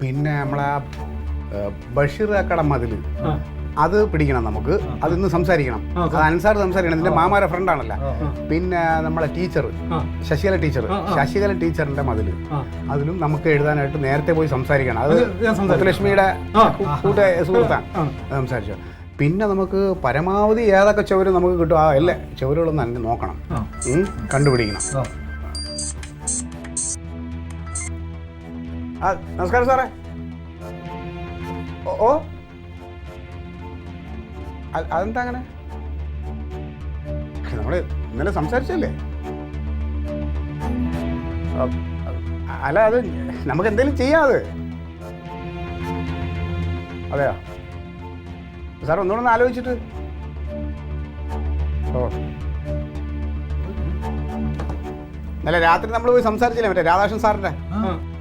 പിന്നെ നമ്മളെ ബഷീർ അക്കട മതിൽ അത് പിടിക്കണം നമുക്ക്. അതിന്ന് സംസാരിക്കണം. അത് അൻസാർ സംസാരിക്കണം. ഇതിന്റെ മാമാരെ ഫ്രണ്ടാണല്ലോ. പിന്നെ നമ്മളെ ടീച്ചർ ശശികല ടീച്ചറിന്റെ മതില് അതിലും നമുക്ക് എഴുതാനായിട്ട് നേരത്തെ പോയി സംസാരിക്കണം. അത് മുത്തുലക്ഷ്മിയുടെ സുഹൃത്താണ് സംസാരിച്ചു. പിന്നെ നമുക്ക് പരമാവധി ഏതൊക്കെ ചുവര് നമുക്ക് കിട്ടും ആ എല്ലാ ചുവരുകളൊന്നും തന്നെ നോക്കണം, കണ്ടുപിടിക്കണം. നമസ്കാരം സാറേ. ഓ അതെന്താ അങ്ങനെ? നമ്മള് ഇന്നലെ സംസാരിച്ചല്ലേ? അല്ല അത് നമുക്ക് എന്തെങ്കിലും ചെയ്യാം. അത് അതെയോ സാർ? ഒന്നുകൂടെ ഒന്ന് ആലോചിച്ചിട്ട്. ഓ ഇന്നലെ രാത്രി നമ്മൾ പോയി സംസാരിച്ചില്ലേ മറ്റേ രാധാകൃഷ്ണൻ സാറിന്റെ?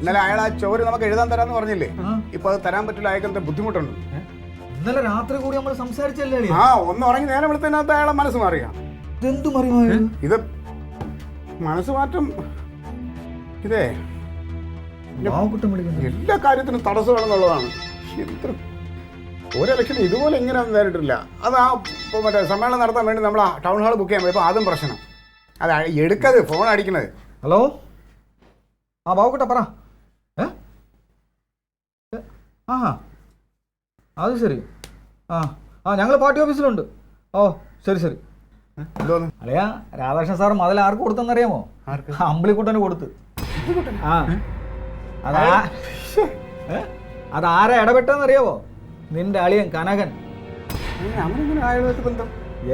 ഇന്നലെ അയാൾ ആ ചോര് നമുക്ക് എഴുതാൻ തരാന്ന് പറഞ്ഞില്ലേ? ഇപ്പൊ അത് തരാൻ പറ്റില്ല, അയാൾക്ക് എന്താ ബുദ്ധിമുട്ടുണ്ട്. ഇന്നലെ രാത്രി കൂടി നമ്മൾ സംസാരിച്ചല്ലേ? ഒന്ന് ഉറങ്ങി നേരം വിളിച്ചതിനകത്ത് അയാളെ മനസ്സ് മാറിയാ? എന്തു മറിയോ ഇത്? മനസ്സ് മാറ്റം ഇതേ എല്ലാ കാര്യത്തിനും തടസ്സമാണെന്നുള്ളതാണ്. ഒരു ഇലക്ഷന് ഇതുപോലെ എങ്ങനെ നേരിട്ടില്ല. അത് ആ മറ്റേ സമ്മേളനം നടത്താൻ വേണ്ടി നമ്മൾ ടൗൺ ഹാൾ ബുക്ക് ചെയ്യാൻ പോയപ്പോൾ അതും പ്രശ്നം. അത് എടുക്കത് ഫോൺ അടിക്കുന്നത്. ഹലോ, ആ ബാബുക്കുട്ട പറ. ആ അത് ശരി. ഞങ്ങൾ പാർട്ടി ഓഫീസിലുണ്ട്. ഓ ശരി ശരി. അല്ലയാ രാധാകൃഷ്ണൻ സാർ മുതൽ ആർക്ക് കൊടുത്തെന്നറിയാമോ? അമ്പിളിക്കുട്ടന് കൊടുത്ത്. അതാരാ ഇടപെട്ടെന്നറിയാമോ? നിന്റെ അളിയൻ കനകൻ.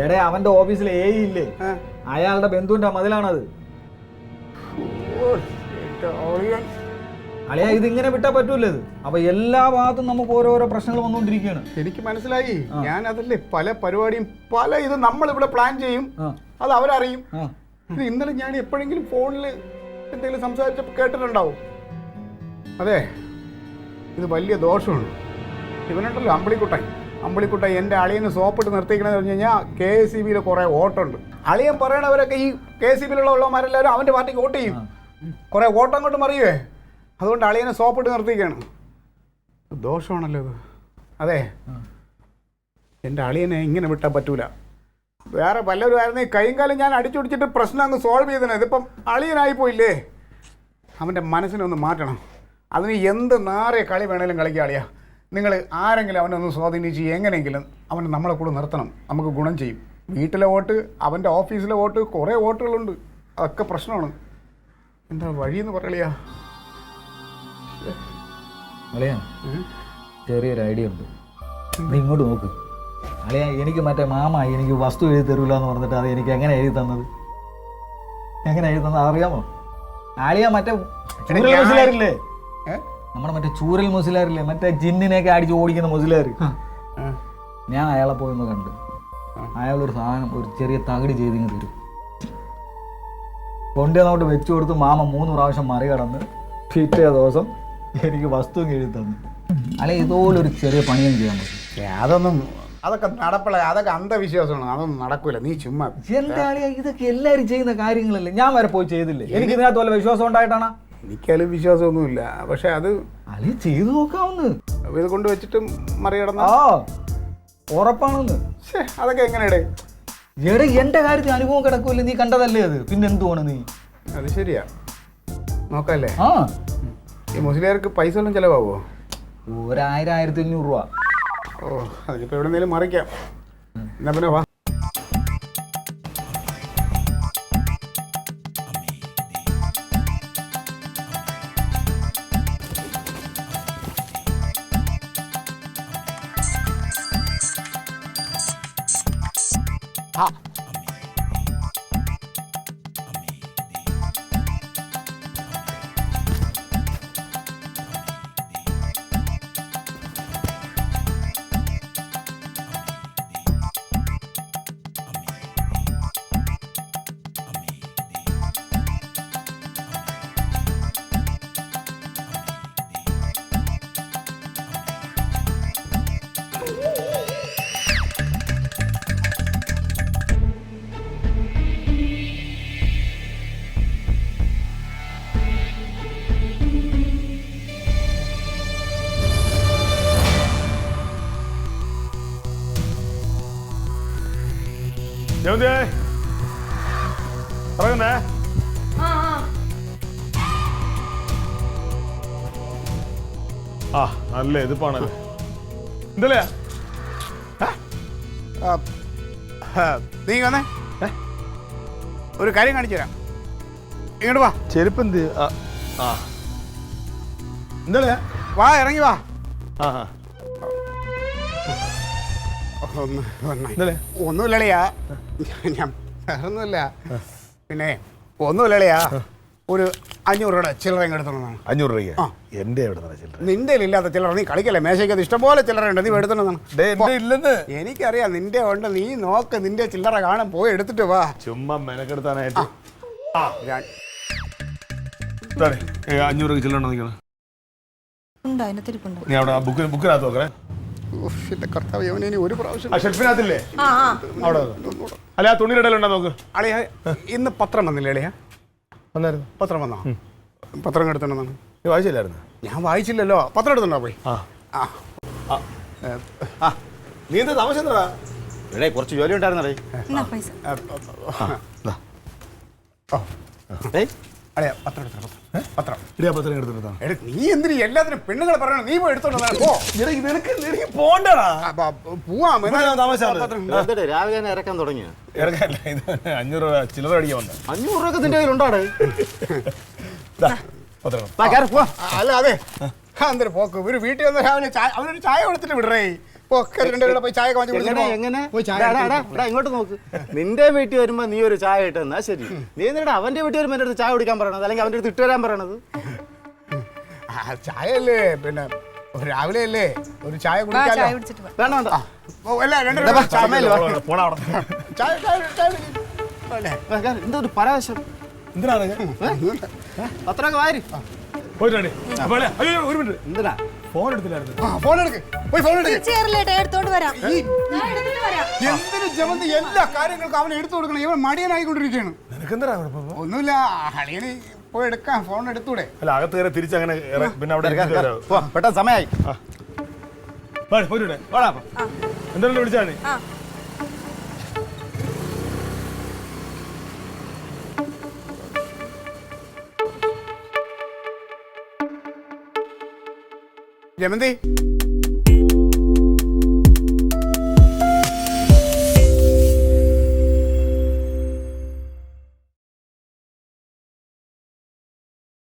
എടേ അവന്റെ ഓഫീസിൽ എ ഇല്ലേ, അയാളുടെ ബന്ധുവിന്റെ മതിലാണത്. അളിയാ ഇതിങ്ങനെ വിട്ടാ പറ്റൂല്ലത്. അപ്പൊ എല്ലാ ഭാഗത്തും നമുക്ക് ഓരോരോ പ്രശ്നങ്ങൾ വന്നുകൊണ്ടിരിക്കുകയാണ്. എനിക്ക് മനസ്സിലായി. ഞാൻ അതല്ലേ പല പരിപാടിയും ഇത് നമ്മളിവിടെ പ്ലാൻ ചെയ്യും, അത് അവരറിയും. ഇന്നലെ ഞാൻ എപ്പോഴെങ്കിലും ഫോണിൽ എന്തെങ്കിലും സംസാരിച്ചപ്പോൾ കേട്ടിട്ടുണ്ടാവും. അതെ, ഇത് വലിയ ദോഷമാണ്. ഇവനുണ്ടല്ലോ അമ്പിളിക്കുട്ടൻ എൻ്റെ അളിയന് സോപ്പിട്ട് നിർത്തിക്കണമെന്ന് പറഞ്ഞു കഴിഞ്ഞാൽ KSEBയിൽ കുറേ വോട്ടുണ്ട്. അളിയൻ പറയണവരൊക്കെ ഈ KSEBയിലുള്ളവന്മാരെല്ലാവരും അവൻ്റെ പാർട്ടിക്ക് വോട്ട് ചെയ്യും. കുറേ വോട്ടം കൊണ്ട് മറിയുവേ. അതുകൊണ്ട് അളിയനെ സോപ്പിട്ട് നിർത്തിക്കുകയാണ്. ദോഷമാണല്ലോ ഇത്. അതെ, എൻ്റെ അളിയനെ ഇങ്ങനെ വിട്ടാൽ പറ്റൂല. വേറെ പലരും ആയിരുന്നു ഈ കൈയും കാലം ഞാൻ അടിച്ചുപിടിച്ചിട്ട് പ്രശ്നം അങ്ങ് സോൾവ് ചെയ്തത്. ഇതിപ്പം അളിയനായിപ്പോയില്ലേ. അവൻ്റെ മനസ്സിനൊന്ന് മാറ്റണം. അതിന് എന്ത് നാറിയ കളി വേണേലും കളിക്കുക അളിയാ. നിങ്ങൾ ആരെങ്കിലും അവനൊന്ന് സ്വാധീനിച്ച് എങ്ങനെയെങ്കിലും അവനെ നമ്മളെ കൂടെ നിർത്തണം. നമുക്ക് ഗുണം ചെയ്യും. വീട്ടിലെ വോട്ട്, അവൻ്റെ ഓഫീസിലെ വോട്ട്, കുറേ വോട്ടുകളുണ്ട്. അതൊക്കെ പ്രശ്നമാണ്. എന്താ വഴിയെന്ന് പറയളിയാ? അളിയാ ചെറിയൊരു ഐഡിയ ഉണ്ട്. നീ ഇങ്ങോട്ട് നോക്ക്. അളിയാ എനിക്ക് മറ്റേ മാമ എനിക്ക് വസ്തു എഴുതി തരൂല എന്ന് പറഞ്ഞിട്ട് അത് എനിക്ക് എങ്ങനെ എഴുതി തന്നത് അറിയാമോ? അളിയാ മറ്റേ മുസ്ലിയാരില്ലേ, നമ്മുടെ മറ്റേ ചൂരൽ മുസ്ലിയാരില്ലേ, മറ്റേ ജിന്നിനെയൊക്കെ അടിച്ച് ഓടിക്കുന്ന മുസ്ലിയാർ. ഞാൻ അയാളെ പോയെന്ന് കണ്ട് അയാളൊരു സാധനം ഒരു ചെറിയ തകിട് ചെയ്തിങ്ങ് തരും. കൊണ്ടുവന്നോട്ട് വെച്ചു കൊടുത്ത് മാമ 3 പ്രാവശ്യം മറികടന്ന് പിറ്റേ ദിവസം എനിക്ക് വസ്തു എഴുതി തന്നു. അല്ലെ ഇതുപോലൊരു ചെറിയ പണിയും ചെയ്യാൻ പറ്റും. അതൊക്കെ നടപ്പില്ല. അതൊക്കെ അന്ധവിശ്വാസമാണ്. അതൊന്നും നടക്കൂല. നീ ചുമ്മാ. എന്റെ ആളിയാ ഇതൊക്കെ എല്ലാവരും ചെയ്യുന്ന കാര്യങ്ങളല്ലേ. ഞാൻ വരെ പോയി ചെയ്തില്ലേ? എനിക്ക് ഇതിനകത്ത് വല്ല വിശ്വാസം ഉണ്ടായിട്ടാണ്? എനിക്കതിൽ വിശ്വാസമൊന്നുമില്ല. പക്ഷെ അത് അല്ലെ ചെയ്തു നോക്കാവുന്ന ഇത് കൊണ്ട് വെച്ചിട്ട് മറികടന്ന ഉറപ്പാണെന്ന്. അതൊക്കെ എങ്ങനെയാടേ? എന്റെ കാര്യത്തിൽ അനുഭവം കിടക്കൂല്ലേ? നീ കണ്ടതല്ലേ അത്? പിന്നെ എന്തുവാണ് നീ? അത് ശരിയാ. നോക്കല്ലേ, ഈ മുസ്ലിയാർക്ക് പൈസ ഒന്നും ചിലവാകുമോ? 1000-1500 രൂപ. ഓ, അതിലിപ്പോൾ എവിടെയെങ്കിലും മറിക്കാം. എന്നാ പിന്നെ വാ. ഇറങ്ങുന്നേ. ആ നല്ല ഇതിപ്പാണല്ലേ. എന്തല്ലേ നീ വന്നേ, ഒരു കാര്യം കാണിച്ചു തരാം. ഇങ്ങോട്ട് വാ. ചെരുപ്പ് എന്ത്? എന്തല്ലേ? വാ, ഇറങ്ങി വാ. ആ ഒന്നുമില്ലളിയാ, ഞാൻ വേറൊന്നുമില്ല. പിന്നെ ഒന്നുമില്ലളിയാ, ഒരു 500 രൂപയുടെ ചില്ലറ എടുത്തോളാണ്. 500 രൂപയ്ക്ക് എന്റെ എവിടെ ചില്ലറ? നിന്റെ ഇല്ലാത്ത ചില്ലറ നീ കളിക്കല്ലേ, മേശയ്ക്കത് ഇഷ്ടംപോലെ ചില്ലറ ഉണ്ട്, നീ എടുത്തോളാണ്. ഇല്ലെന്ന് എനിക്കറിയാം, നിന്റെ ഉണ്ട്, നീ നോക്ക്, നിന്റെ ചില്ലറ കാണാൻ പോയി എടുത്തിട്ട് വാ. ചുമ്മാ മെനക്കെടുത്താനായിട്ട്. 500 രൂപ ചില്ലറ ഉണ്ടോ? നീ അവിടെ ബുക്കിനകത്ത് നോക്കണേ. എന്റെ കർത്താവ്, യവനെ ഒരു പ്രാവശ്യം ഷെൽഫിനകത്തില്ലേ അവിടെ? അല്ല, ആ തുണിയുടെ ഇടയിലുണ്ടോ നോക്ക്. അളിയ, ഇന്ന് പത്രം വന്നില്ലേ അളിയ? വന്നായിരുന്നു. പത്രം വന്നോ? പത്രം എടുത്തോണ്ടെന്നാണ്. നീ വായിച്ചില്ലായിരുന്നു? ഞാൻ വായിച്ചില്ലല്ലോ. പത്രം എടുത്തോണ്ടോ പോയി? നീ എന്താ താമസം? എടേ, കുറച്ച് ജോലി ഉണ്ടായിരുന്നേ. അളിയ, പത്രം എടുത്തോ. പത്രം എടുത്തിട്ടാ. നീ എന്തിനു എല്ലാത്തിനും പെണ്ണുങ്ങളെ പറയണം? നീ പോയി എടുത്തോണ്ടാ പോ. പോണ്ടാ പോവാം. രാവിലെ തന്നെ ഇറക്കാൻ തുടങ്ങിയ 500 രൂപ ചില്ലറ അടിക്കാൻ വന്ന. 500 രൂപ നിന്റെ കയ്യിലുണ്ടാടേ? അല്ല, അതെ, എന്തൊരു പോക്ക്. ഒരു വീട്ടിൽ വന്ന് രാവിലെ അവനൊരു ചായ കൊടുത്തിട്ട് വിടറേ. പോയി ചായ എങ്ങനെ? ഇങ്ങോട്ട് നോക്ക്. നിന്റെ വീട്ടിൽ വരുമ്പോ നീ ഒരു ചായ ഇട്ടെന്നാ ശരി. നീ എന്നിട്ട് അവന്റെ വീട്ടിൽ വരുമ്പോ എന്റെ അടുത്ത് ചായ കുടിക്കാൻ പറയണത്, അല്ലെങ്കിൽ അവന്റെ അടുത്ത് ഇട്ട് വരാൻ പറയണത്? ചായ അല്ലേ, പിന്നെ രാവിലെ അല്ലേ, ഒരു ചായ കുടിക്കാലോ. വേണ്ട വേണ്ട, എന്താ ഒരു പരാശം? എന്തിനാണ് അത്രയൊക്കെ വാരി പോയിട്ടുണ്ട്. ഒരു മിനിറ്റ്, എന്തിനാ ഫോൺ എടുത്തില്ലായിരുന്നു? ഫോൺ എടുക്ക്, പോയി ഫോൺ എടുക്ക്. എന്തിനു ജമന്തി, എല്ലാ കാര്യങ്ങൾക്കും അവനെ എടുത്തു കൊടുക്കണം. ഇവൻ മടിയനായിക്കൊണ്ടിരിക്കുകയാണ്. നിനക്കെന്താ? ഒന്നുമില്ല, അളിയന് പോയി എടുക്കാം, ഫോൺ എടുത്തൂടെ? അല്ല, അകത്ത് കയറി തിരിച്ചങ്ങനെ പിന്നെ അവിടെ പെട്ടെന്ന് സമയമായി. എന്തായാലും വിളിച്ചാണ്. ജമന്തി,